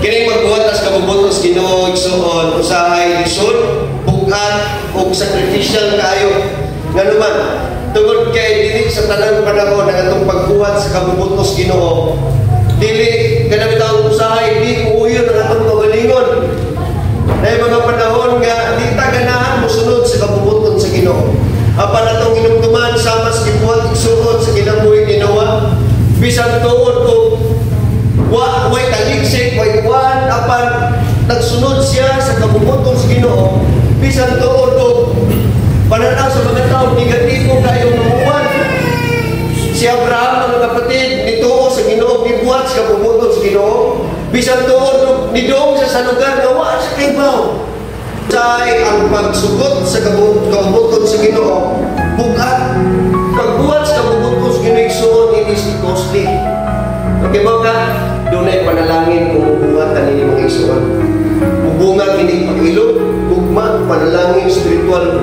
Kini magbuhat as kabubutos Ginoo igsoon usahay lisod, bugat ug sacrificial kaayo. Nganuman tungod kay dili sa tanang panahon ang atong pagbuhat sa kabubutos Ginoo. Dili kana bitaw usahay di uuyon ang atong kaugalingon. Nay mga panahon nga di ta ganahan mosunod sa kabubuton sa Ginoo. Apan atong hinumduman sama sa gibuhat igsoon sa kinabuhi ginawa. Bisan tuod ko way taligsik, way kuwan, apan nagsunod siya sa kabubuton sa Ginoo. Bisan tuod ko pananaw sa mga tao negatibo kayong namuwan. Si Abraham mga kapatid nituo sa Ginoo, gibuhat sa kabubuton sa Ginoo. Bisan tuod nidoong sa lugar nga wa sa kaybaw. Say ang pagsugot sa kabubuton sa Ginoo, bugat. Pagbuhat sa kabubuton sa Ginoo igsoon is costly. Okay ba ka? Doon ay panalangin kung bubuhatan ninyo mga igsoon. Mubunga kini pag-ilog, ugma, panalangin spiritual.